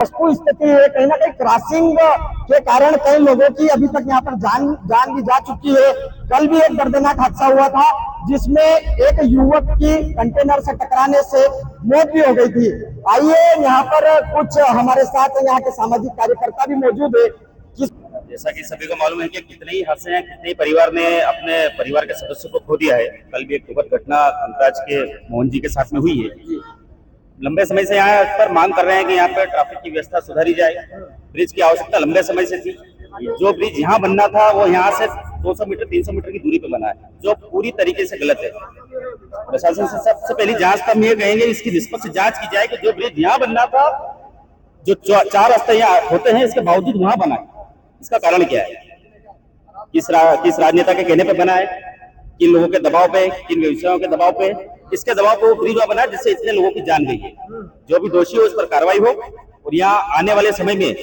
स्थिति है, कहीं ना कहीं क्रॉसिंग के कारण कई लोगों की अभी तक यहाँ पर जान भी जा चुकी है। कल भी एक दर्दनाक हादसा हुआ था जिसमें एक युवक की कंटेनर से टकराने से मौत भी हो गई थी। आइए यहाँ पर कुछ हमारे साथ यहाँ के सामाजिक कार्यकर्ता भी मौजूद है। जैसा कि सभी को मालूम है कि कितने ही हादसे हैं, कितने ही परिवार ने अपने परिवार के सदस्यों को खो दिया है। कल भी एक दुखद घटना अंतराज के मोहन जी के साथ में हुई है। लंबे समय से यहाँ पर मांग कर रहे हैं कि यहाँ पर ट्रैफिक की व्यवस्था सुधारी जाए। ब्रिज की आवश्यकता लंबे समय से थी। जो ब्रिज यहाँ बनना था वो यहाँ से 200 मीटर 300 मीटर की दूरी पे बना है, जो पूरी तरीके से गलत है। प्रशासन से सबसे पहली जांच हम ये कहेंगे, इसकी निष्पक्ष जांच की जाए कि जो ब्रिज यहाँ बनना था, जो 4 रास्ते यहाँ होते हैं, इसके बावजूद वहां बना है। इसका कारण क्या है? किस राजनेता के कहने पे बना है? किन लोगों के दबाव पे, किन व्यवसायों के दबाव पे? इसके दबाव पे वो ब्रिज बना है जिससे इतने लोगों की जान गई है। जो भी दोषी हो उस पर कार्रवाई हो और यहाँ आने वाले समय में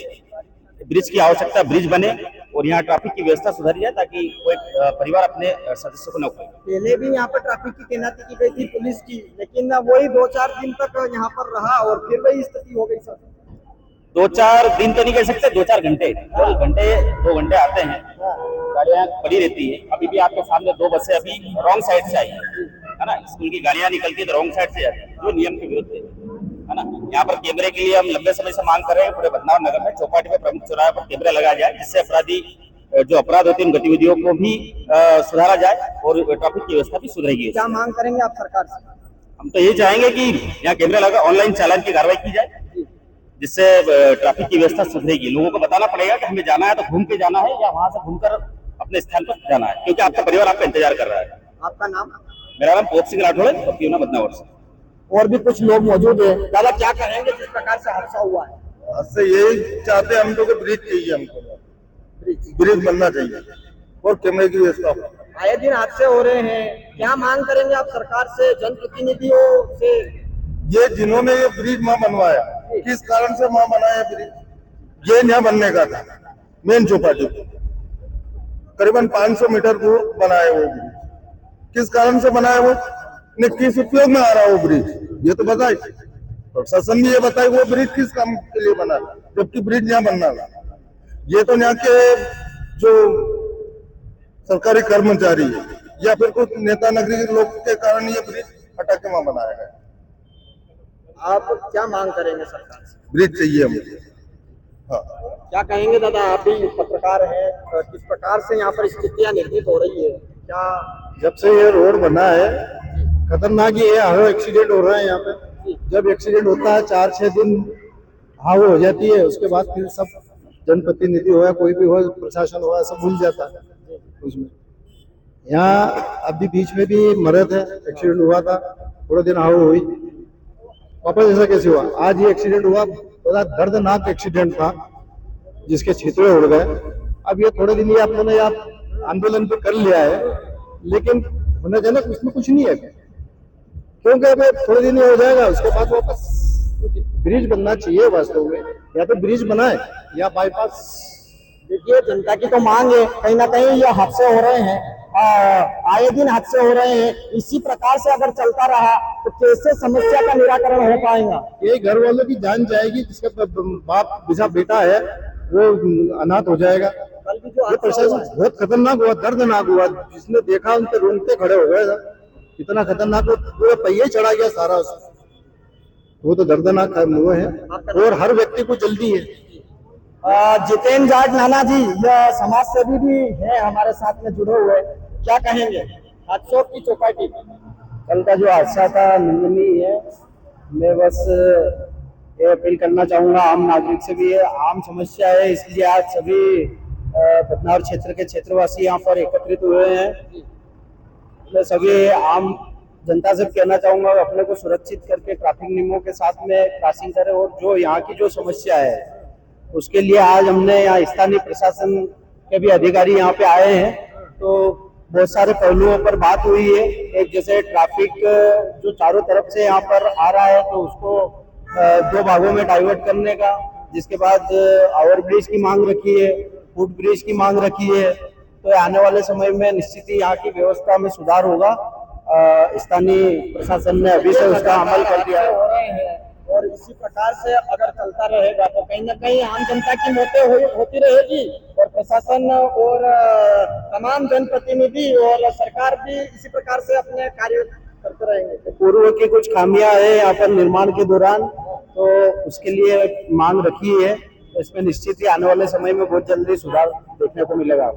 ब्रिज की आवश्यकता, ब्रिज बने और यहाँ ट्रैफिक की व्यवस्था सुधारी जाए ताकि कोई परिवार अपने सदस्यों को न खोए। पहले भी यहाँ पर ट्रैफिक की तैनाती की गई थी पुलिस की, लेकिन वही 2-4 दिन तक यहाँ पर रहा और फिर वही स्थिति हो गई। सर 2-4 दिन तो नहीं कह सकते, 2-4 घंटे, 2 घंटे आते हैं, गाड़ियां पड़ी रहती है। अभी भी आपके सामने 2 बसें अभी रॉन्ग साइड से आई है ना। स्कूल की गाड़ियां निकलती है तो रॉन्ग साइड से जाती है, जो नियम के विरुद्ध है ना। यहाँ पर कैमरे के लिए हम लंबे समय से मांग कर रहे हैं। पूरे बदनाम नगर में चौपाटी पे प्रमुख चौराहे पर कैमरे लगाया जाए, जिससे अपराधी जो अपराध होते हैं उन गतिविधियों को भी सुधारा जाए और ट्रैफिक की व्यवस्था भी सुधरेगी। क्या मांग करेंगे आप सरकार से? हम तो यही चाहेंगे कि यहाँ कैमरा लगा, ऑनलाइन चालान की कार्रवाई की जाए, जिससे ट्रैफिक की व्यवस्था सुधरेगी। लोगों को बताना पड़ेगा कि हमें जाना है तो घूम के जाना है या वहां से घूमकर अपने स्थान पर जाना है, क्योंकि आपका परिवार आपका इंतजार कर रहा है। आपका नाम? मेरा नाम पोप सिंह राठौड़ है, पीवना बदनावर से। और भी कुछ लोग मौजूद है। दादा क्या कहेंगे जिस प्रकार से हादसा हुआ है? उससे यही चाहते हैं हम लोग, ब्रिज चाहिए, हमको ब्रिज बनना चाहिए और कैमरे की व्यवस्था। आए दिन हादसे हो रहे हैं, क्या मांग करेंगे आप सरकार से, जनप्रतिनिधियों से? ये जिन्होंने ये ब्रिज वहां बनवाया, किस कारण से वहां बनाया ब्रिज? ये यहाँ बनने का था मेन चौपाटी, करीबन 500 मीटर दूर बनाया वो ब्रिज। किस कारण से बनाया वो, ने किस उपयोग में आ रहा वो ब्रिज, ये तो बताए। प्रशासन भी ये बताए वो ब्रिज किस काम के लिए बना, जबकि ब्रिज यहाँ बनना था। ये तो यहाँ के जो सरकारी कर्मचारी है या फिर कुछ नेता नगरी के लोग के कारण ये ब्रिज हटा के वहां बनाया गया। आप क्या मांग करेंगे सरकार से? ब्रिज चाहिए हमको। हाँ, क्या कहेंगे दादा, आप भी पत्रकार हैं, किस प्रकार से यहाँ पर स्थितियां निर्मित हो रही है? क्या जब से ये रोड बना है खतरनाक ही है, हर एक्सीडेंट हो रहा है यहाँ पे। जब एक्सीडेंट होता है 4-6 दिन हाव हो जाती है, उसके बाद फिर सब जनप्रतिनिधि हो, कोई भी हो, प्रशासन हो, सब भूल जाता है उसमें। यहाँ अभी बीच में भी मरद है, एक्सीडेंट हुआ था, थोड़े दिन हाव हुई, वापस ऐसा कैसे हुआ? आज ये एक्सीडेंट हुआ, बड़ा दर्दनाक एक्सीडेंट था जिसके छितरे उड़ गए। अब ये थोड़े दिन आप लोगों ने आंदोलन पे कर लिया है, लेकिन होनेजनक उसमें कुछ नहीं है, क्योंकि अब थोड़े दिन हो जाएगा, उसके बाद वापस ब्रिज बनना चाहिए वास्तव में। या तो ब्रिज बनाए या बाईपास। देखिए, जनता की तो मांग है, कहीं ना कहीं ये हादसे हो रहे हैं, आए दिन हादसे हो रहे हैं। इसी प्रकार से अगर चलता रहा तो कैसे समस्या का निराकरण हो पाएगा? ये घर वालों की जान जाएगी, जिसका बाप बिना बेटा है वो अनाथ हो जाएगा। कल भी जो ये प्रशासन बहुत खतरनाक हुआ, दर्दनाक हुआ, जिसने देखा उनके रोंगटे खड़े हो गए। इतना खतरनाक, पूरे पहिए चढ़ा गया सारा उसको। वो तो दर्दनाक हुआ है और हर व्यक्ति को जल्दी है। जितेंद्र जाट नाना जी, यह समाज सेवी भी है, हमारे साथ में जुड़े हुए, क्या कहेंगे हादसों की चौपाटी? कल का जो हादसा था निंदनीय है। मैं बस ये अपील करना चाहूंगा आम नागरिक से भी, है आम समस्या है, इसलिए आज सभी बदनावर क्षेत्र के क्षेत्रवासी यहाँ पर एकत्रित हुए हैं। मैं सभी आम जनता से कहना चाहूंगा अपने को सुरक्षित करके ट्रैफिक नियमों के साथ में क्रॉसिंग करें, और जो यहाँ की जो समस्या है उसके लिए आज हमने यहाँ स्थानीय प्रशासन के भी अधिकारी यहाँ पे आए हैं, तो बहुत सारे पहलुओं पर बात हुई है। एक जैसे ट्रैफिक जो चारों तरफ से यहाँ पर आ रहा है तो उसको 2 भागों में डाइवर्ट करने का, जिसके बाद ओवर ब्रिज की मांग रखी है, फुट ब्रिज की मांग रखी है। तो आने वाले समय में निश्चित ही यहाँ की व्यवस्था में सुधार होगा। स्थानीय प्रशासन ने अभी से उसका अमल कर दिया है। और इसी प्रकार से अगर चलता रहेगा तो कहीं ना कहीं आम जनता की मौतें होती रहेगी और प्रशासन और तमाम जनप्रतिनिधि और सरकार भी इसी प्रकार से अपने कार्य करते रहेंगे। पूर्व की कुछ खामियां है यहाँ पर निर्माण के दौरान, तो उसके लिए मांग रखी है। तो इसमें निश्चित ही आने वाले समय में बहुत जल्दी सुधार देखने को मिलेगा।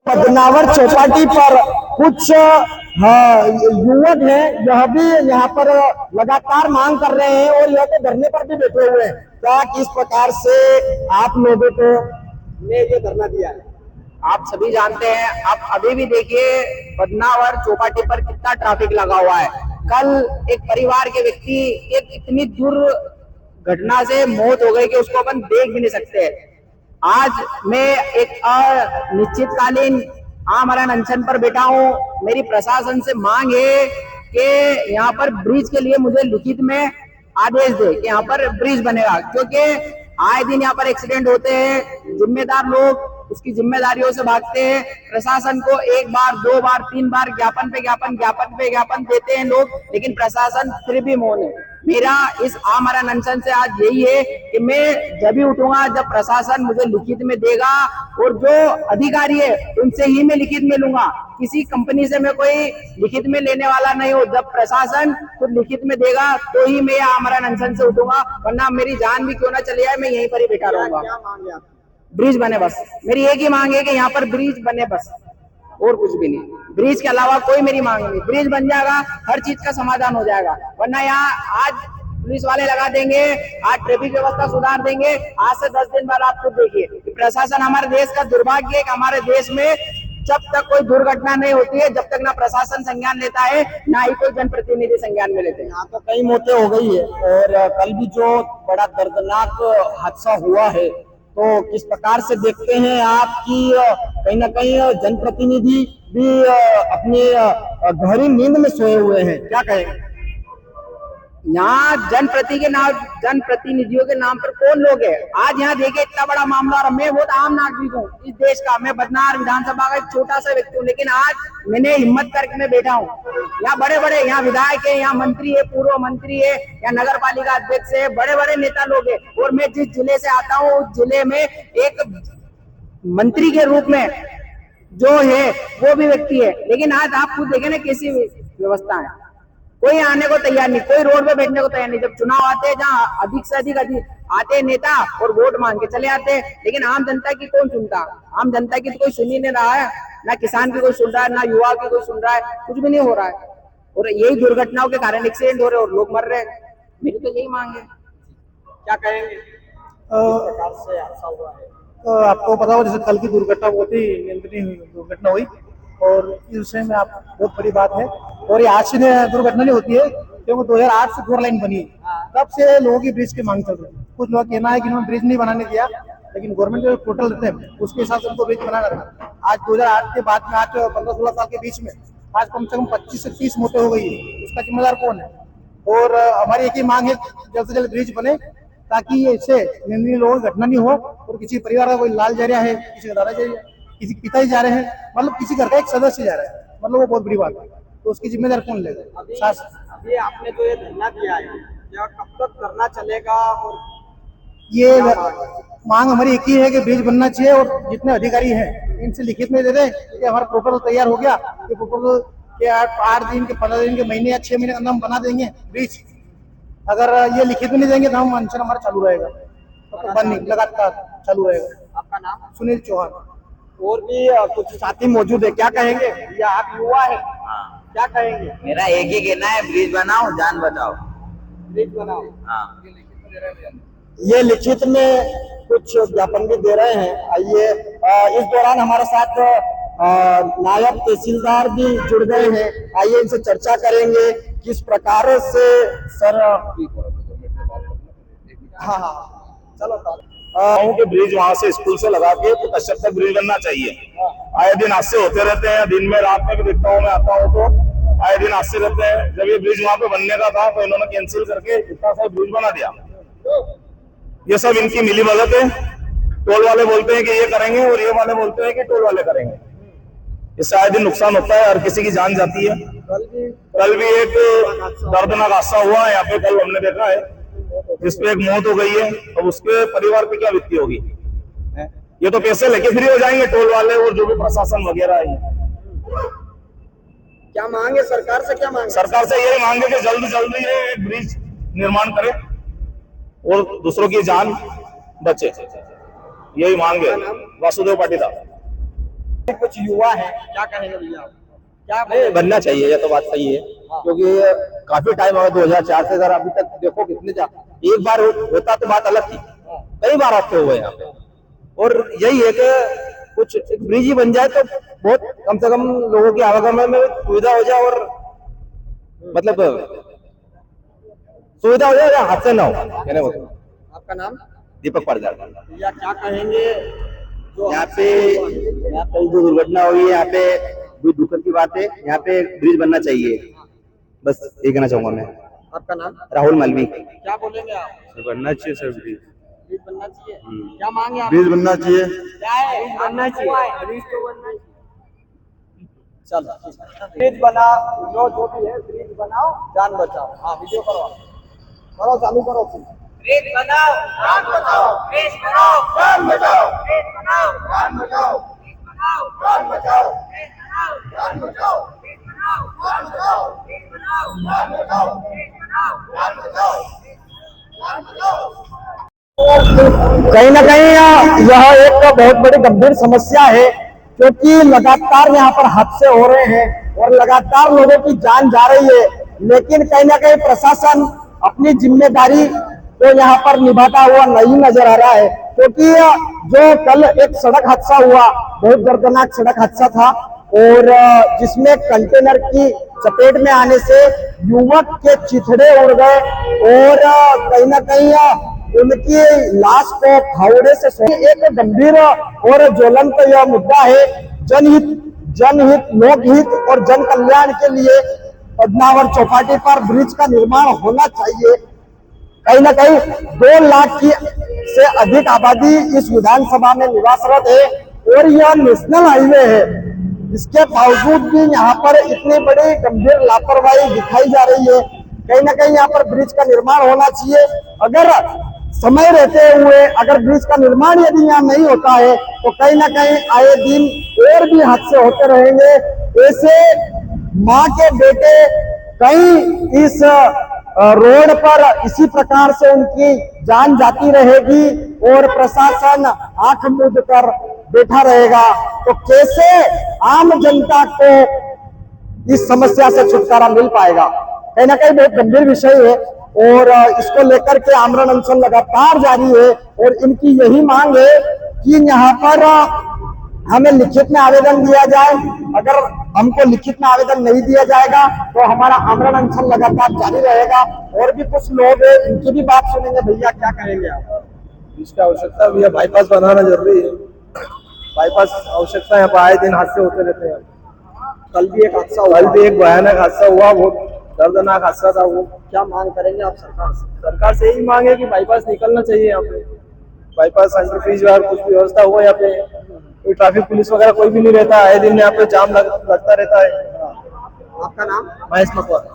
बदनावर चौपाटी पर कुछ युवक हैं, यह भी यहाँ पर लगातार मांग कर रहे हैं और यह तो धरने पर भी बैठे हुए हैं। क्या किस प्रकार से आप लोगों को ने ये धरना दिया है? आप सभी जानते हैं, आप अभी भी देखिए बदनावर चौपाटी पर कितना ट्रैफिक लगा हुआ है। कल एक परिवार के व्यक्ति एक इतनी दुर्घटना से मौत हो गई कि उसको अपन देख भी नहीं सकते। आज मैं एक अनिश्चितकालीन आमरण अनशन पर बैठा हूँ। मेरी प्रशासन से मांग है कि यहाँ पर ब्रिज के लिए मुझे लिखित में आदेश दे कि यहाँ पर ब्रिज बनेगा, क्योंकि आए दिन यहाँ पर एक्सीडेंट होते हैं। जिम्मेदार लोग उसकी जिम्मेदारियों से भागते हैं। प्रशासन को एक बार, दो बार, तीन बार ज्ञापन पे ज्ञापन देते हैं लोग, लेकिन प्रशासन फिर भी मौन है। मेरा इस आमरण अनशन से आज यही है कि मैं जब भी उठूंगा जब प्रशासन मुझे लिखित में देगा, और जो अधिकारी है उनसे ही मैं लिखित में लूंगा। किसी कंपनी से मैं कोई लिखित में लेने वाला नहीं हूँ। जब प्रशासन खुद लिखित में देगा तो ही मैं आमरण अनशन से उठूंगा, वरना मेरी जान भी क्यों ना चली जाए, मैं यहीं पर ही बैठा रहूंगा। क्या मांग है? ब्रिज बने बस, मेरी एक ही मांग है कि यहाँ पर ब्रिज बने बस, और कुछ भी नहीं। ब्रिज के अलावा कोई मेरी मांग नहीं। ब्रिज बन जाएगा, हर चीज का समाधान हो जाएगा। वरना यहाँ आज पुलिस वाले लगा देंगे, आज ट्रैफिक व्यवस्था सुधार देंगे। आज से 10 दिन बाद आप खुद देखिए। प्रशासन हमारे देश का दुर्भाग्य है कि हमारे देश में जब तक कोई दुर्घटना नहीं होती है, जब तक ना प्रशासन संज्ञान लेता है, ना ही कोई जनप्रतिनिधि संज्ञान में लेते हैं। यहाँ तो कई मौतें हो गई है और कल भी जो बड़ा दर्दनाक हादसा हुआ है, तो किस प्रकार से देखते हैं आप कि कहीं ना कहीं जनप्रतिनिधि भी अपनी गहरी नींद में सोए हुए हैं, क्या कहेंगे? यहाँ जनप्रतिनिधियों के नाम पर कौन लोग है? आज यहाँ देखिए इतना बड़ा मामला, और मैं बहुत आम नागरिक हूँ इस देश का। मैं बदनावर विधानसभा का एक छोटा सा व्यक्ति हूँ, लेकिन आज मैंने हिम्मत करके मैं बैठा हूँ। यहाँ बड़े बड़े यहाँ विधायक है, यहाँ मंत्री है, पूर्व मंत्री है, यहाँ नगर पालिका अध्यक्ष है, बड़े बड़े नेता लोग है। और मैं जिस जिले से आता हूँ उस जिले में एक मंत्री के रूप में जो है वो भी व्यक्ति है। लेकिन आज आप खुद देखें ना कैसी व्यवस्था है। कोई आने को तैयार नहीं, कोई रोड पे बैठने को तैयार नहीं। जब चुनाव आते हैं, जहाँ अधिक से अधिक आते हैं नेता और वोट मांग के चले आते हैं, लेकिन आम जनता की कौन सुनता? आम जनता की तो कोई सुन ही नहीं रहा है। ना किसान की कोई सुन रहा है, ना युवा की कोई सुन रहा है, कुछ भी नहीं हो रहा है। और यही दुर्घटनाओं के कारण एक्सीडेंट हो रहे और लोग मर रहे हैं। मेरी तो यही मांग है। क्या कहेंगे? प्रकार से हादसा हुआ है, आपको पता हो, जैसे कल की दुर्घटना बहुत ही निंदनीय दुर्घटना हुई, और इस विषय में आप बहुत बड़ी बात है। और ये आज से दुर्घटना नहीं होती है, क्योंकि 2008 से 4 लाइन बनी, तब से लोगों की ब्रिज की मांग चल रही है। कुछ लोग कहना है कि इन्होंने ब्रिज नहीं बनाने दिया, लेकिन गवर्नमेंट जो पोर्टल रहते हैं उसके हिसाब से उनको ब्रिज बनाना था। आज 2008 के बाद में, आज 15-16 साल के बीच में आज कम से कम 25 से 30 मौतें हो गई है। उसका जिम्मेदार कौन है? और हमारी एक ही मांग है, जल्द से जल्द ब्रिज बने, ताकि इससे निंदनीय लोगों की घटना नहीं हो। और किसी परिवार का कोई लाल जा रहा है, किसी का दादा जा रहा है, किसी पिताजी जा रहे हैं, मतलब किसी घर का एक सदस्य जा रहा है, मतलब वो बहुत बड़ी बात है। तो उसकी जिम्मेदार कौन लेगा? अभी आपने जो ये धरना दिया है, क्या कब तक धरना चलेगा? और ये मांग हमारी एक ही है कि ब्रिज बनना चाहिए, और जितने अधिकारी हैं इनसे लिखित में दे दें कि हमारा प्रपोजल तैयार हो गया, ये प्रपोजल के 8 दिन के 15 दिन के महीने या 6 महीने के अंदर हम बना देंगे ब्रिज। अगर ये लिखित में नहीं देंगे तो हम अनशन हमारा चालू रहेगा, तो बंद नहीं, लगातार चालू रहेगा। आपका नाम? सुनील चौहान। और भी कुछ साथी मौजूद है, क्या कहेंगे? या आप युवा है, क्या कहेंगे? मेरा एक ही कहना है, ब्रिज बनाओ, जान बचाओ। ब्रिज बनाओ। हाँ, ये लिखित में कुछ ज्ञापन भी दे रहे हैं। आइए, इस दौरान हमारे साथ नायब तहसीलदार भी जुड़ गए हैं। आइए इनसे चर्चा करेंगे किस प्रकार से सर। हाँ, चलो के ब्रिज वहाँ से स्कूल से लगा के तो कश्यप तक ब्रिज बनना चाहिए। आए दिन हादसे होते रहते हैं, दिन में रात में भी देखता हूँ, मैं आता हूँ तो आए दिन हादसे रहते हैं। जब ये ब्रिज वहाँ पे बनने का था तो इन्होंने कैंसिल करके इतना सा ब्रिज बना दिया। ये सब इनकी मिली भगत है। टोल वाले बोलते हैं कि ये करेंगे और ये वाले बोलते हैं कि टोल वाले करेंगे। इससे आए दिन नुकसान होता है, हर किसी की जान जाती है। कल भी एक दर्दनाक हादसा हुआ है यहाँ पे, कल हमने देखा है, जिसपे एक मौत हो गई है। अब उसके परिवार पे क्या बीतती होगी? ये तो पैसे लेके फ्री हो जाएंगे टोल वाले और जो भी प्रशासन वगैरह है। क्या मांगे सरकार से, क्या मांगे? सरकार से यही मांगे कि जल्दी जल्दी ये एक ब्रिज निर्माण करे और दूसरों की जान बचे, यही मांगे। वासुदेव पाटीदार। कुछ युवा है, क्या कहेंगे भैया आप? क्या नहीं, बनना चाहिए, ये तो बात सही है, क्योंकि काफी टाइम हो गया 2004 से, अगर अभी तक देखो कितने एक बार होता तो बात अलग थी, कई बार आपके हुए यहाँ पे। और यही है कि कुछ एक ब्रिज ही बन जाए तो बहुत कम से कम लोगों की आवागमन में सुविधा हो जाए, और मतलब सुविधा हो जाए या हादसे ना हो। आपका नाम? दीपक पाटीदार। भैया क्या कहेंगे जो यहाँ पे जो दुर्घटना हुई है, यहाँ पे बहुत दुखद की बात है, यहाँ पे ब्रिज बनना चाहिए, बस ये कहना चाहूंगा मैं। आपका नाम? राहुल मालवी। क्या बोलेंगे आप? बनना चाहिए सर ब्रिज, ब्रिज बनना चाहिए। क्या मांगे आप? ब्रिज बनना चाहिए। क्या है? ब्रिज बनना चाहिए, ब्रिज तो बनना चाहिए। चलो ब्रिज बना, जो भी है ब्रिज बनाओ, जान बचाओ। हाँ वीडियो करो चालू करो। ब्रिज बनाओ जान बचाओ, ब्रिज बनाओ जान बचाओ, ब्रिज बनाओ जान बचाओ, ब्रिज बनाओ जान बचाओ, ब्रिज बनाओ जान बचाओ, ब्रिज बनाओ जान बचाओ, ब्रिज बनाओ जान बचाओ, ब्रिज बनाओ जान बचाओ, जान बचाओ। कहीं ना कहीं यह एक बहुत बड़ी गंभीर समस्या है, क्योंकि लगातार यहाँ पर हादसे हो रहे हैं और लगातार लोगों की जान जा रही है, लेकिन कहीं ना कहीं प्रशासन अपनी जिम्मेदारी तो यहाँ पर निभाता हुआ नहीं नजर आ रहा है। क्योंकि जो कल एक सड़क हादसा हुआ, बहुत दर्दनाक सड़क हादसा था, और जिसमें कंटेनर की चपेट में आने से युवक के चिथड़े उड़ गए और कहीं ना कहीं उनकी लाश को फावड़े से एक गंभीर और ज्वलंत यह मुद्दा है। जनहित, लोकहित और जन कल्याण के लिए पदनावर चौपाटी पर ब्रिज का निर्माण होना चाहिए। कहीं ना कहीं 2 लाख की से अधिक आबादी इस विधानसभा में निवासरत है और यह नेशनल हाईवे है। इसके बावजूद भी यहाँ पर इतनी बड़ी गंभीर लापरवाही दिखाई जा रही है। कहीं ना कहीं यहाँ पर ब्रिज का निर्माण होना चाहिए। अगर समय रहते हुए अगर ब्रिज का निर्माण यदि यहाँ नहीं होता है तो कहीं ना कहीं आए दिन और भी हादसे होते रहेंगे। ऐसे माँ के बेटे कहीं इस रोड पर इसी प्रकार से उनकी जान जाती रहेगी और प्रशासन आंख मूंद कर बैठा रहेगा, तो कैसे आम जनता को इस समस्या से छुटकारा मिल पाएगा? कहीं ना कहीं बहुत गंभीर विषय है और इसको लेकर के आमरण अनशन लगातार जारी है और इनकी यही मांग है कि यहाँ पर हमें लिखित में आवेदन दिया जाए। अगर हमको लिखित में आवेदन नहीं दिया जाएगा तो हमारा आमरण अनशन लगातार जारी रहेगा। और भी कुछ लोग हैं, इनकी भी बात सुनेंगे। भैया क्या कहेंगे आप? इसका आवश्यकता भैया बाईपास बनाना जरूरी है। बाईपास आवश्यकता है, आए दिन हादसे होते रहते हैं। कल भी एक हादसा हुआ, कल भी एक भयानक हादसा हुआ, बहुत दर्दनाक हादसा था वो। क्या मांग करेंगे आप सरकार से? सरकार से यही मांग है कि बाईपास निकलना चाहिए यहाँ पे, बाईपास अंडरब्रिज और कुछ व्यवस्था हो यहाँ पे। कोई ट्रैफिक पुलिस वगैरह कोई भी नहीं रहता, आए दिन यहाँ पे जाम लगता रहता है। आपका नाम? महेश मकवार।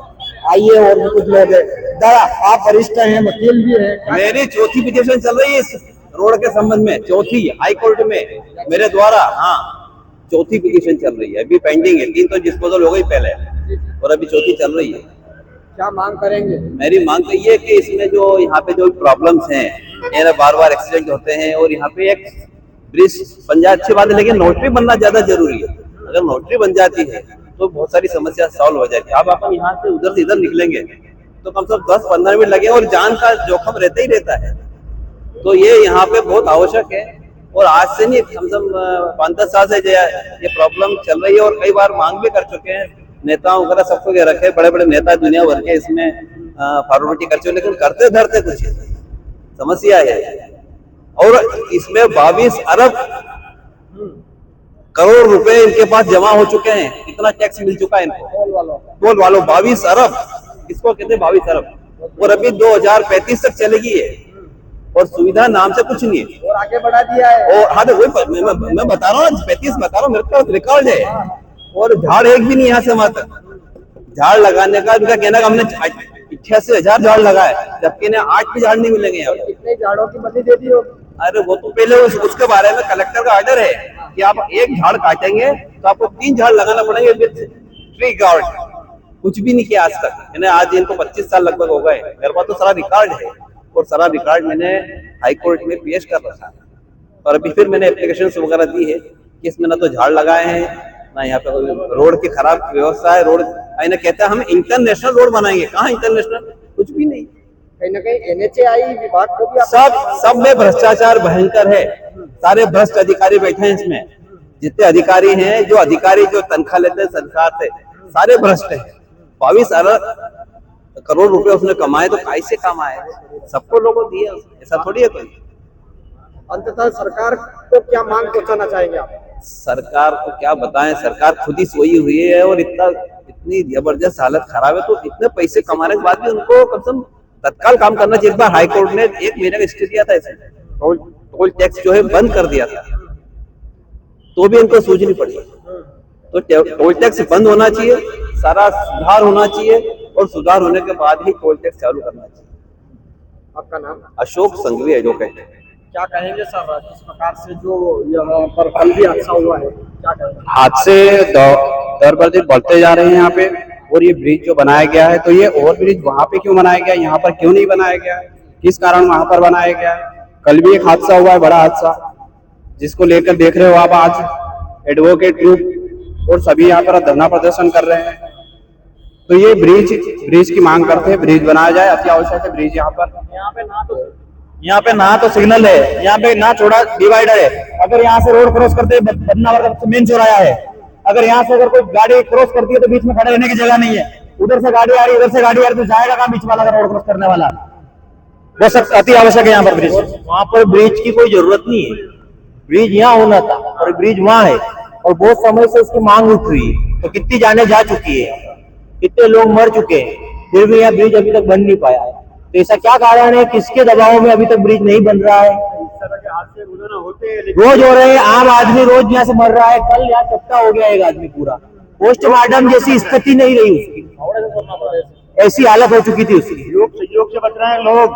आइए, और भी कुछ लोग हैं। दादा आप वरिष्ठ हैं, वकील भी हैं। मेरी चौथी पिटीशन चल रही है इस रोड के संबंध में, चौथी हाई कोर्ट में मेरे द्वारा। हाँ, चौथी पिटीशन चल रही है, अभी पेंडिंग है। 3 तो डिस्पोजल हो गई पहले और अभी चौथी चल रही है। क्या मांग करेंगे? मेरी मांग तो ये कि इसमें जो यहाँ पे जो प्रॉब्लम्स हैं, बार बार एक्सीडेंट होते हैं और यहाँ पे एक ब्रिज बन जाए अच्छी बात है, लेकिन नोटरी बनना ज्यादा जरूरी है। अगर नोटरी बन जाती है तो बहुत सारी समस्या सॉल्व हो जाती है। अब अपन यहाँ से उधर से इधर निकलेंगे तो कम से कम 10-15 मिनट लगे और जान का जोखिम रहता ही रहता है। तो ये यहाँ पे बहुत आवश्यक है और आज से नहीं, कम से कम 5-10 साल से ये प्रॉब्लम चल रही है और कई बार मांग भी कर चुके हैं नेताओं वगैरह, सबको ये रखे, बड़े बड़े नेता दुनिया भर के इसमें फॉर्मेलिटी कर चुके, लेकिन करते धरते कुछ समस्या है। और इसमें 22 अरब करोड़ रुपए इनके पास जमा हो चुके हैं। कितना टैक्स मिल चुका है इनको, टोल वालों 22 अरब, इसको कहते हैं 22 अरब। और अभी 2035 तक चलेगी ये, और सुविधा नाम से कुछ नहीं है और आगे बढ़ा दिया है। और हाँ, वही मैं बता रहा हूँ, 35 बता रहा हूँ, मेरे पास रिकॉर्ड है। और झाड़ एक भी नहीं यहाँ से वहां तक, झाड़ लगाने का उनका कहना हमने 88,000 झाड़ लगाए, जबकि इन्हें 8 भी झाड़ नहीं मिलेंगे यहाँ पे। कितने झाड़ों की बदली दे दी होगी? अरे वो तो पहले उसके बारे में कलेक्टर का ऑर्डर है कि आप एक झाड़ काटेंगे तो आपको 3 झाड़ लगाना पड़ेंगे विद ट्री गार्ड। कुछ भी नहीं किया आज तक। मैंने आज इनको 25 साल लगभग हो गए, मेरे पास तो सारा रिकॉर्ड है और सारा रिकॉर्ड मैंने हाई कोर्ट में पेश कर रखा है। और अभी फिर मैंने एप्लीकेशन वगैरह दी है कि इसमें ना तो झाड़ लगाए हैं, ना यहाँ पे रोड की खराब व्यवस्था है। रोड ना कहता है हम इंटरनेशनल रोड बनाएंगे, कहाँ इंटरनेशनल, कुछ भी नहीं। कहीं ना कहीं NHAI विभाग को भी सब में भ्रष्टाचार भयंकर है। सारे भ्रष्ट अधिकारी बैठे हैं इसमें, जितने अधिकारी हैं, जो अधिकारी जो तनख्वाह लेते हैं सरकार से, सारे भ्रष्ट हैं। 22 करोड़ रुपए उसने कमाए तो कैसे कमाए, सबको लोगों दिए, ऐसा थोड़ी है कोई। अंततः सरकार को क्या मांग पहुंचाना चाहेंगे आप? सरकार को क्या बताएं, सरकार खुद ही सोई हुई है और इतनी जबरदस्त हालत खराब है, तो इतने पैसे कमाने के बाद भी उनको कम से कम तत्काल काम करना चाहिए। बार हाई कोर्ट ने 1 महीने का स्टे दिया था, इसमें टोल टैक्स जो है बंद कर दिया था, तो भी इनको सूझनी पड़ी। तो टोल टैक्स बंद होना चाहिए, सारा सुधार होना चाहिए और सुधार होने के बाद ही टोल टैक्स चालू करना चाहिए। आपका नाम? अशोक संघवी एडवोकेट। क्या कहेंगे सर, किस प्रकार से जो यहाँ पर कल भी हादसा हुआ है, क्या कहेंगे? हादसे दर पर दिन बढ़ते जा रहे हैं यहाँ पे, और ये ब्रिज जो बनाया गया है, तो ये और ब्रिज वहाँ पे क्यों बनाया गया, यहाँ पर क्यों नहीं बनाया गया, किस कारण वहाँ पर बनाया गया? कल भी एक हादसा हुआ है, बड़ा हादसा, जिसको लेकर देख रहे हो आप। आज एडवोकेट ग्रुप और सभी यहाँ पर धरना प्रदर्शन कर रहे हैं। तो ये ब्रिज की मांग करते हैं, ब्रिज बनाया जाए, अति आवश्यक है ब्रिज यहाँ पर। यहाँ पे ना तो सिग्नल है, यहाँ पे ना छोड़ा डिवाइडर है। अगर यहाँ से रोड क्रॉस करते बदनावर का मेन चौराया है, अगर यहाँ से अगर कोई गाड़ी क्रॉस करती है तो बीच में खड़े रहने की जगह नहीं है। उधर से गाड़ी आ रही, उधर से गाड़ी आ रही, तो जाएगा कहाँ बीच वाला रोड क्रॉस करने वाला? वो सब अति आवश्यक है यहाँ पर ब्रिज। वहाँ पर ब्रिज की कोई जरूरत नहीं है, ब्रिज यहाँ होना था और ब्रिज वहाँ है, और बहुत समय से इसकी मांग उठ रही है। तो कितनी जाने जा चुकी है, कितने लोग मर चुके हैं, फिर भी यहाँ ब्रिज अभी तक बन नहीं पाया है। तो ऐसा क्या कारण है, किसके दबाव में अभी तक ब्रिज नहीं बन रहा है? रोज हो रहे हैं, आम आदमी रोज यहाँ से मर रहा है। कल यहाँ चपटा हो गया एक आदमी, पूरा पोस्टमार्टम जैसी स्थिति नहीं रही उसकी, ऐसी हालत हो चुकी थी उसकी। लोग सहयोग से बच रहे हैं, लोग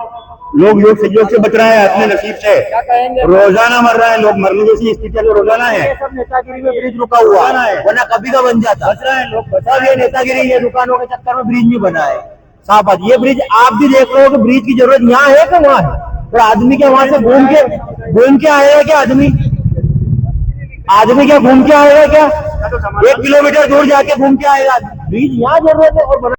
सहयोग से बच रहे हैं अपने नसीब से। रोजाना मर रहे हैं लोग, मरने जैसी स्थिति तो रोजाना है। सब नेतागिरी में ब्रिज रुका हुआ है, वरना कभी का बन जाता। बच रहे हैं लोग, सब ये नेतागिरी, ये दुकानों के चक्कर में ब्रिज नहीं बना है। साफ बात, ये ब्रिज आप भी देख रहे हो कि ब्रिज की जरूरत यहाँ है कि वहाँ है? और आदमी क्या वहां से घूम के आएगा क्या? आदमी क्या घूम के आएगा क्या? 1 किलोमीटर दूर जाके घूम के आएगा? ब्रिज यहाँ जरूरत है। और बना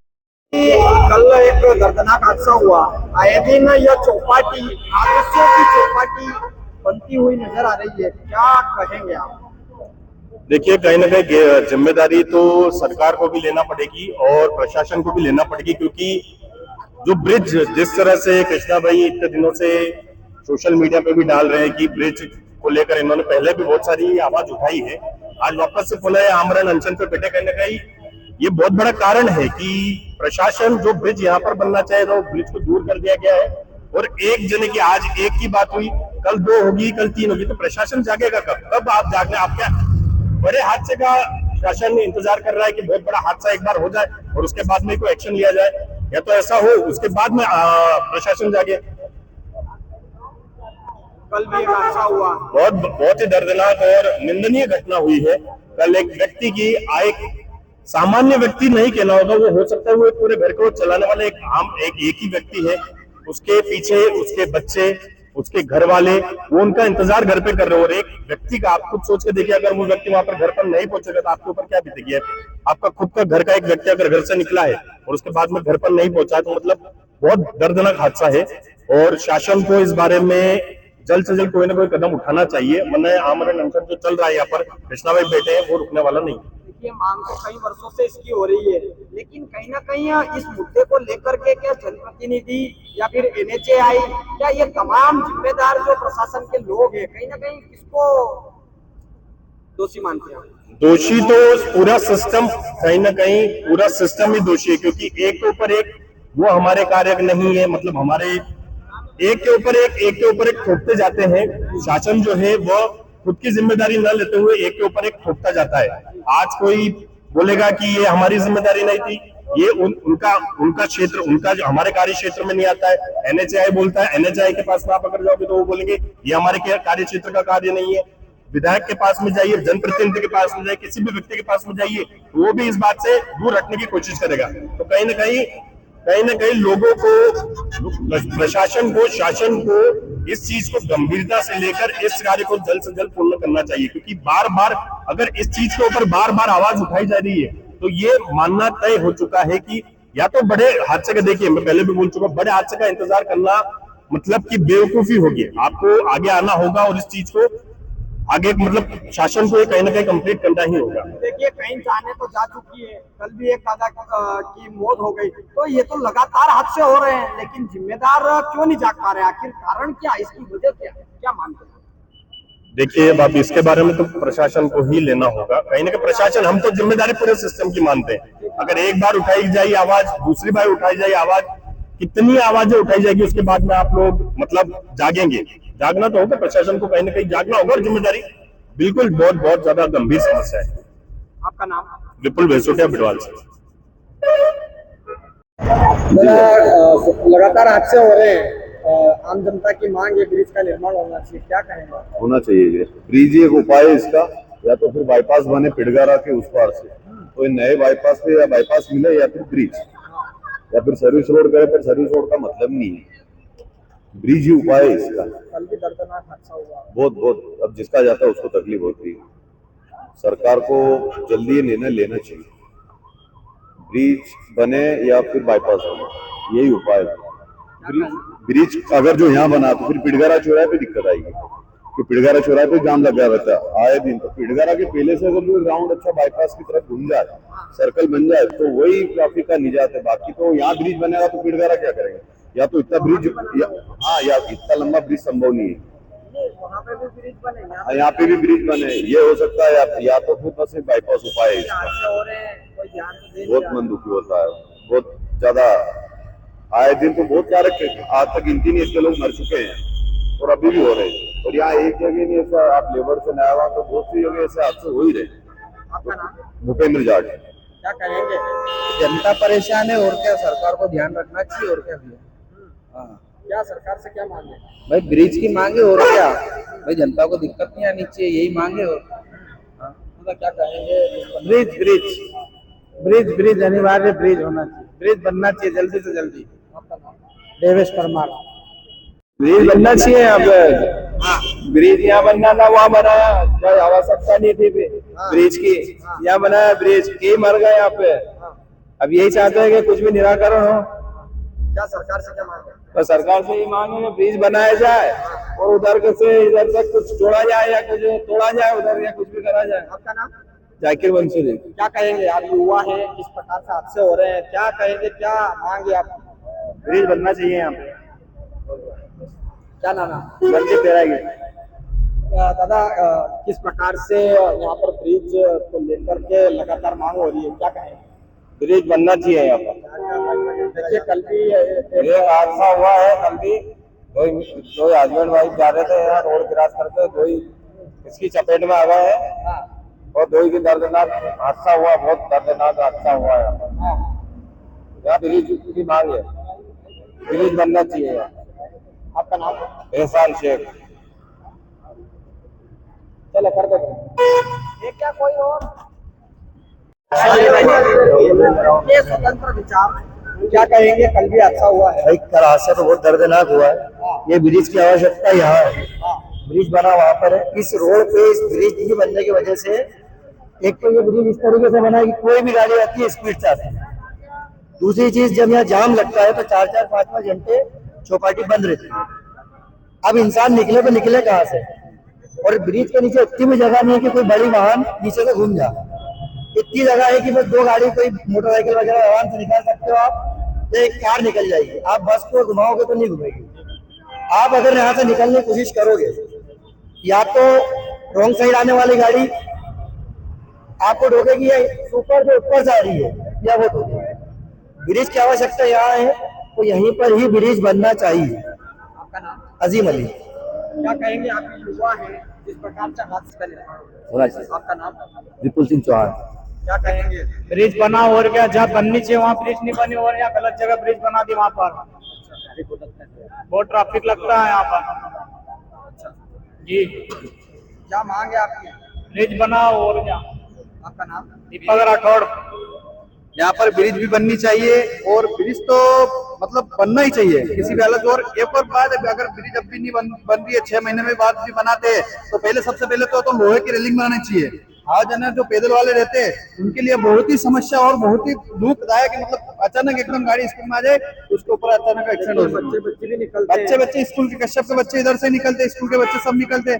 कल एक दर्दनाक हादसा हुआ, आए दिन यह चौपाटी, हादसों की चौपाटी बनती हुई नजर आ रही है, क्या कहेंगे आप? देखिए, कहीं ना कहीं जिम्मेदारी तो सरकार को भी लेना पड़ेगी और प्रशासन को भी लेना पड़ेगी, क्योंकि जो ब्रिज जिस तरह से कृष्णा भाई इतने दिनों से सोशल मीडिया पे भी डाल रहे हैं कि ब्रिज को लेकर इन्होंने पहले भी बहुत सारी आवाज उठाई है, आज वापस से पुनः आमरण अनशन पे बैठे। कहीं ना कहीं ये बहुत बड़ा कारण है कि प्रशासन जो ब्रिज यहाँ पर बनना चाहे था, वो ब्रिज को दूर कर दिया गया है। और एक जने की आज एक की बात हुई, कल 2 होगी, कल 3 होगी, तो प्रशासन जागेगा कब आप जागने? आप क्या बड़े हादसे का शासन इंतजार कर रहा है कि बहुत बड़ा हादसा एक बार हो जाए और उसके बाद में कोई एक्शन लिया जाए, या तो ऐसा हो उसके बाद में प्रशासन जागे। कल भी एक हादसा हुआ, बहुत ही दर्दनाक और निंदनीय घटना हुई है। कल एक व्यक्ति की एक सामान्य व्यक्ति नहीं कहना होगा, वो हो सकता है वो एक पूरे घर को चलाने वाला एक ही व्यक्ति है, उसके पीछे उसके बच्चे, उसके घर वाले, वो उनका इंतजार घर पे कर रहे हो। और एक व्यक्ति का आप खुद सोच के देखिए, अगर वो व्यक्ति वहां पर घर पर नहीं पहुंचेगा तो आपके ऊपर क्या बीतेगी? आपका खुद का घर का एक व्यक्ति अगर घर से निकला है और उसके बाद में घर पर नहीं पहुंचा, तो मतलब बहुत दर्दनाक हादसा है। और शासन को इस बारे में जल्द से जल्द कोई ना कोई कदम उठाना चाहिए, वरना आमरण अनशन जो चल रहा है यहाँ पर कृष्णा भाई बैठे हैं, वो रुकने वाला नहीं। देखिए, मांग तो कई वर्षों से इसकी हो रही है, लेकिन कहीं ना कहीं इस मुद्दे को लेकर के क्या जनप्रतिनिधि या फिर NHAI, क्या ये तमाम जिम्मेदार जो प्रशासन के लोग हैं, कहीं ना कहीं किसको दोषी मानते हैं? दोषी तो पूरा सिस्टम, कहीं ना कहीं पूरा सिस्टम ही दोषी है, क्योंकि एक के ऊपर एक वो हमारे कार्य नहीं है, मतलब हमारे एक के ऊपर एक थोपते जाते हैं। शासन जो है वो खुद की जिम्मेदारी न लेते हुए एक के ऊपर एक थोपता जाता है। आज कोई बोलेगा कि ये हमारी जिम्मेदारी नहीं थी, ये उनका क्षेत्र, उनका जो हमारे कार्य क्षेत्र में नहीं आता है। एनएचआई बोलता है, एनएचआई के पास में आप अगर जाओगे तो वो बोलेंगे ये हमारे कार्य क्षेत्र का कार्य नहीं है। विधायक के पास में जाइए, जनप्रतिनिधि के पास में जाइए, किसी भी व्यक्ति के पास में जाइए, वो भी इस बात से दूर रखने की कोशिश करेगा। तो कहीं ना कहीं लोगों को, प्रशासन को, शासन को इस चीज को गंभीरता से लेकर इस कार्य को जल्द से जल्द पूर्ण करना चाहिए, क्योंकि बार बार अगर इस चीज के ऊपर बार बार आवाज उठाई जा रही है तो ये मानना तय हो चुका है कि या तो बड़े हादसे का, देखिए मैं पहले भी बोल चुका, बड़े हादसे का इंतजार करना मतलब कि बेवकूफी होगी। आपको आगे आना होगा और इस चीज को आगे मतलब शासन को कहीं ना कहीं कंप्लीट करना ही होगा। देखिए कहीं जाने तो जा चुकी है, कल भी एक दादा की मौत हो गई, तो ये तो लगातार हादसे हो रहे हैं, लेकिन जिम्मेदार क्यों नहीं जाग पा रहे? आखिर कारण क्या, इसकी वजह क्या मानते हैं? देखिए अब इसके बारे में तो प्रशासन को ही लेना होगा। कहीं ना कहीं प्रशासन, हम तो जिम्मेदारी पूरे सिस्टम की मानते हैं। अगर एक बार उठाई जाए आवाज, दूसरी बार उठाई जाए आवाज, कितनी आवाजें उठाई जाएगी उसके बाद में आप लोग मतलब जागेंगे? जागना तो होगा, प्रशासन को कहीं ना कहीं जागना होगा और जिम्मेदारी बिल्कुल बहुत ज्यादा गंभीर समस्या है। आपका नाम? विपुल भेसोटिया, बिडवाल से। लगातार हादसे हो रहे हैं, आम जनता की मांग है ब्रिज का निर्माण होना चाहिए, क्या कहेंगे? होना चाहिए ब्रिज, एक उपाय है इसका, या तो फिर बाईपास बने पिड़गारा के उस पार से, तो नए बाईपास पे या बाईपास मिले या फिर ब्रिज, या फिर सर्विस रोड करे, पर सर्विस रोड का मतलब नहीं है, ब्रिज ही उपाय है इसका। कल भी दर्दनाक हादसा हुआ, बहुत अब जिसका जाता है उसको तकलीफ होती है। सरकार को जल्दी निर्णय लेना चाहिए, ब्रिज बने या फिर बाईपास बने, यही उपाय है। ब्रिज अगर जो यहाँ बना तो फिर पिड़गारा चौराहे पे दिक्कत आएगी, कि पिड़गारा चौराहे पे जाम लगा रहता है आए दिन। तो पिड़गारा के पहले से अगर जो ग्राउंड अच्छा बाईपास की तरफ घूम जाए, सर्कल बन जाए, तो वही ट्रैफिक का निजात है। बाकी तो यहाँ ब्रिज बनेगा तो पिड़गारा क्या करेंगे? या तो इतना ब्रिज, या इतना लंबा ब्रिज संभव नहीं है। वहाँ पे भी ब्रिज बने, यहाँ पे भी ब्रिज बने, ये हो सकता है, या तो फिर बस बाईपास उपाय है इसका। बहुत मन दुखी होता है, बहुत ज्यादा। आए दिन तो बहुत सारे, आज तक गिनती नहीं, इसके लोग मर चुके हैं और अभी भी हो रहे हैं। और यहाँ एक जगह नहीं ऐसा, आप लेबर से नया हुआ तो बहुत सी जगह ऐसे हादसे हो ही रहे। आपका नाम? भूपेंद्र जाट। क्या कहेंगे? जनता परेशान है और क्या, सरकार को ध्यान रखना चाहिए और क्या भैया। क्या सरकार से क्या मांगे? भाई ब्रिज की मांगे और क्या, भाई जनता को दिक्कत नहीं आनी चाहिए, यही मांगे। और क्या कहेंगे? ब्रिज ब्रिज ब्रिज ब्रिज अनिवार्य ब्रिज होना चाहिए, ब्रिज बनना चाहिए जल्दी से जल्दी। देवेश परमार। ब्रिज बनना चाहिए यहाँ पे, ब्रिज यहाँ बनना था, वहाँ बनाया, आवश्यकता नहीं थी ब्रिज की, यहाँ बनाया ब्रिज, के मर गए यहाँ पे। अब यही चाहते हैं कि कुछ भी निराकरण हो। क्या सरकार से क्या मांगे? तो सरकार से ये मांगे ब्रिज बनाया जाए और उधर से इधर तक कुछ जोड़ा जाए या कुछ तोड़ा जाए उधर, या कुछ भी करा जाए। आपका नाम? जाकिर बंसुरी। क्या कहेंगे, आप युवा है, किस प्रकार से हादसे हो रहे हैं, क्या कहेंगे, क्या मांगे आप? ब्रिज बनना चाहिए यहाँ पे। क्या नाम है? मंदिर तेरागी। दादा किस प्रकार से यहाँ पर ब्रिज को लेकर के लगातार मांग हो रही है, क्या कहेंगे? ब्रिज बनना चाहिए यहाँ पर। देखिए कल भी एक हादसा हुआ है, कल भी दो हस्बैंड वाइफ जा रहे थे यहाँ रोड क्रॉस करते, दो ही इसकी चपेट में आ गए हैं और दो ही की दर्दनाक हादसा हुआ, बहुत दर्दनाक हादसा हुआ है। यहाँ ब्रिज की मांग है, ब्रिज बनना चाहिए। आपका नाम? एहसान शेख। चलो कर दो ये, क्या कोई और ये स्वतंत्र विचार, क्या कहेंगे? कल भी हादसा हुआ है भाई, कल हादसा तो बहुत दर्दनाक हुआ है। ये ब्रिज की आवश्यकता यहाँ है, ब्रिज बना वहाँ पर है, इस रोड पे इस ब्रिज की बनने की वजह से एक तो ये ब्रिज इस तरीके से बना है कि कोई भी गाड़ी आती है स्पीड से आती है। दूसरी चीज, जब यहाँ जाम लगता है तो 4-4, 5-5 घंटे चौपाटी बंद रहती है। अब इंसान निकले तो निकले कहाँ से? और ब्रिज के नीचे इतनी भी जगह नहीं है कि कोई बड़ी वाहन नीचे से घूम जाए। इतनी जगह है कि बस 2 गाड़ी, कोई मोटरसाइकिल वगैरह आराम से निकाल सकते हो आप, तो एक कार निकल जाएगी। आप बस को घुमाओगे तो नहीं घूमेगी। आप अगर यहाँ से निकलने की कोशिश करोगे, या तो रॉन्ग साइड आने वाली गाड़ी आपको ठोकेगी, या ऊपर से ऊपर से आ रही है या वो ठोकेगी। ब्रिज की आवश्यकता यहाँ है, तो यहीं पर ही ब्रिज बनना चाहिए। आपका नाम? अजीम अली। क्या कहेंगे, आप युवा है, जिस प्रकार से हादसे का निर्माण होना चाहिए। आपका नाम? विपुल सिंह चौहान। क्या कहेंगे? ब्रिज बना और क्या, जहाँ बननी चाहिए वहाँ ब्रिज नहीं बनी और यहाँ गलत जगह ब्रिज बना दी वहाँ पर। बहुत ट्रैफिक लगता है यहाँ पर। जी क्या मांग है आपकी? ब्रिज बना और क्या। आपका नाम? दीपक राठौड़। यहाँ पर ब्रिज भी बननी चाहिए और ब्रिज तो मतलब बनना ही चाहिए किसी भी हालत। और एक और बात है, अगर ब्रिज अब भी नहीं बन रही है, 6 महीने में बाद भी बनाते हैं तो पहले सबसे पहले तो लोहे की रेलिंग बनानी चाहिए। आज है ना जो पैदल वाले रहते हैं उनके लिए बहुत ही समस्या और बहुत ही दुखदायक है। मतलब अचानक एकदम गाड़ी स्पीड में आ जाए उसके ऊपर अचानक एक्सीडेंट हो जाए। बच्चे भी निकलते हैं। बच्चे स्कूल के, कश्यप के बच्चे इधर से निकलते, स्कूल के बच्चे सब निकलते,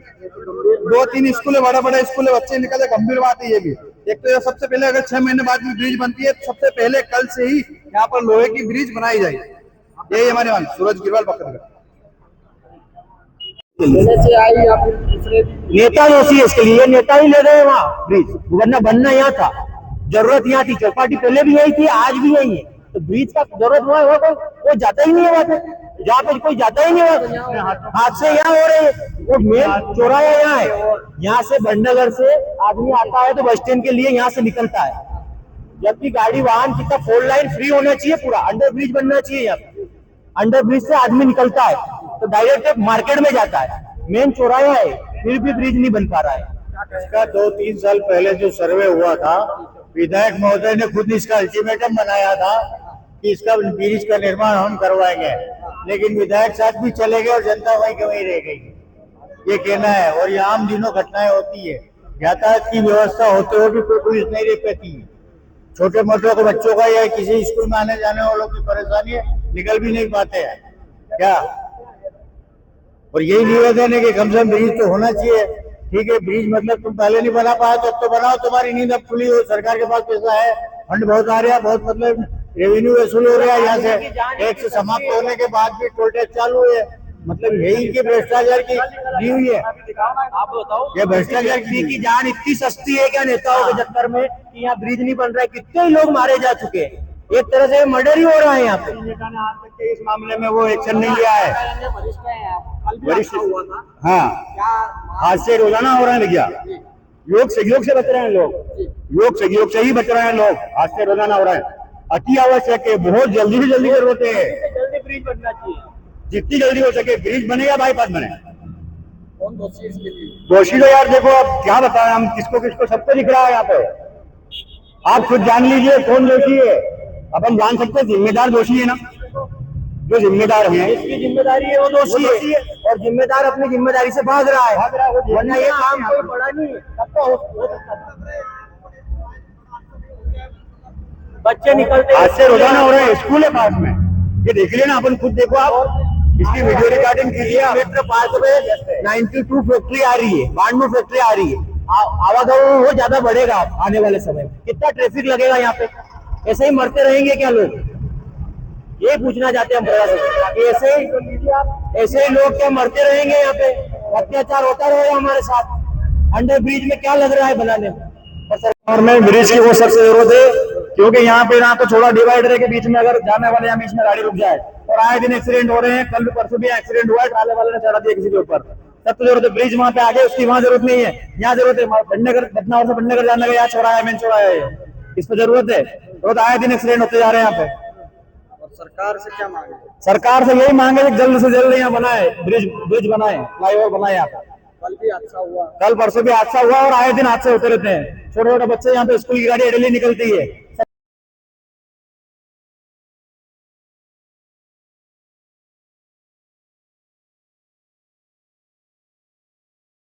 2-3 स्कूल है, बड़ा स्कूल है, बच्चे निकलते। गंभीर बात है ये भी। एक तो सबसे पहले अगर 6 महीने बाद में ब्रिज बनती है तो सबसे पहले कल से ही यहाँ पर लोहे की ब्रिज बनाई जाए। यही हमारे मान। सूरज गिरवाल पकड़कर नेता दोषी है इसके लिए, नेता ही ले रहे हैं वहाँ ब्रिज, वरना बनना यहाँ था, जरूरत यहाँ थी। चौपाटी पहले भी यही थी, आज भी यही है, तो ब्रिज का जरूरत वहाँ है, कोई जाता ही नहीं है वहाँ पे, जहाँ पे कोई जाता ही नहीं है। हादसे यहाँ हो रहे हैं, वो मेन चौराहा यहाँ है, यहाँ से भटनगर से आदमी आता है तो बस स्टैंड के लिए यहाँ से निकलता है, जबकि गाड़ी वाहन कितना 4 लाइन फ्री होना चाहिए, पूरा अंडर ब्रिज बनना चाहिए। यहाँ पे अंडर ब्रिज से आदमी निकलता है तो डायरेक्ट मार्केट में जाता है, मेन चौराहा है, फिर भी ब्रिज नहीं बन पा रहा है। इसका 2-3 साल पहले जो सर्वे हुआ था, विधायक महोदय ने खुद इसका अल्टीमेटम बनाया था कि इसका ब्रिज का निर्माण हम करवाएंगे, लेकिन विधायक साथ भी चले गए और जनता वहीं की वहीं रह गई, ये कहना है। और ये आम दिनों घटनाएं होती है, यातायात की व्यवस्था होते हुए भी कोई पुलिस नहीं रह पाती है। छोटे मोटे को बच्चों का या किसी स्कूल में आने जाने वालों की परेशानी है, निकल भी नहीं पाते हैं क्या। और यही निवेदन है कि कम से कम ब्रिज तो होना चाहिए। ठीक है, ब्रिज मतलब तुम पहले नहीं बना पाए तो अब तो बनाओ, तुम्हारी नींद अब खुली हो, सरकार के पास पैसा है, फंड बहुत आ रहा है, बहुत मतलब रेवेन्यू वसूल हो रहा है, यहाँ से टैक्स समाप्त होने के बाद भी टोल टैक्स चालू है, मतलब यही इनके भ्रष्टाचार की दी हुई है। आप बताओ, ये भ्रष्टाचार की जान इतनी सस्ती है क्या नेताओं के चक्कर में कि यहाँ ब्रिज नहीं बन रहा है, कितने लोग मारे जा चुके हैं, एक तरह से मर्डर ही हो रहा है यहाँ पे। आज तक के इस मामले में वो एक्शन नहीं लिया है। वरिष्ठ हाँ, हादसे रोजाना हो रहे हैं भैया, योग से बच रहे हैं लोग, योग से ही बच रहे हैं लोग, हादसे रोजाना हो रहे हैं। अति आवश्यक है, बहुत जल्दी से जल्दी जरूरत है, जल्दी ब्रिज बनना चाहिए, जितनी जल्दी हो सके ब्रिज बने या बाईपास बने। कौन दोषी है इसके लिए? दोषी तो यार देखो, अब क्या बताएं हम, किसको सबको दिख रहा है यहाँ पे, आप खुद जान लीजिए कौन दोषी है। अब हम जान सकते हैं जिम्मेदार दोषी है ना, जो जिम्मेदार है इसकी जिम्मेदारी है, वो दोषी है, और जिम्मेदार अपनी जिम्मेदारी से भाग रहा है, वरना ये काम कोई बड़ा नहीं है, सबका हो सकता है। बच्चे निकलते आज से रोजाना हो रहे हैं, स्कूल है पास में, ये देख लिया ना, अपन खुद देखो आप, इसकी वीडियो रिकॉर्डिंग कीजिए। मेट्रो पार्क में 92 फैक्ट्री आ रही है, 92 फैक्ट्री आ रही है, आवागमन वो ज्यादा बढ़ेगा आने वाले समय में, कितना ट्रैफिक लगेगा यहाँ पे, ऐसे ही मरते रहेंगे क्या लोग, ये पूछना चाहते हैं हम प्रशासन। ऐसे ही लोग क्या मरते रहेंगे यहाँ पे, अत्याचार होता रहेगा हमारे साथ। अंडर ब्रिज में क्या लग रहा है बनाने में, और में ब्रिज की वो सबसे जरूरत है, क्योंकि यहाँ पे ना तो थोड़ा डिवाइडर है के बीच में, अगर जाने वाले यहाँ बीच में गाड़ी रुक जाए, और आए दिन एक्सीडेंट हो रहे हैं, कल भी परसों भी एक्सीडेंट हुआ है, ट्राले वाले ने चढ़ा दिया किसी के ऊपर। तब तो जरूरत है, ब्रिज वहाँ पे आगे उसकी वहाँ जरूरत नहीं है, यहाँ जरूरत है। बदनावर से भटनगर जाने का यहाँ चौराहा है, मेन चौराहा है, इस पर जरूरत है। तो आए दिन एक्सीडेंट होते जा रहे हैं यहाँ पे। सरकार से क्या मांगे? सरकार से यही मांगे कि जल्द से जल्द यहाँ बनाए, ब्रिज बनाए, फ्लाईओवर बनाए यहाँ पे। कल भी हादसा हुआ, कल परसों भी हादसा हुआ, और आए दिन हादसे होते रहते हैं। छोटे छोटे बच्चे यहाँ पे स्कूल की गाड़ी डेली निकलती है,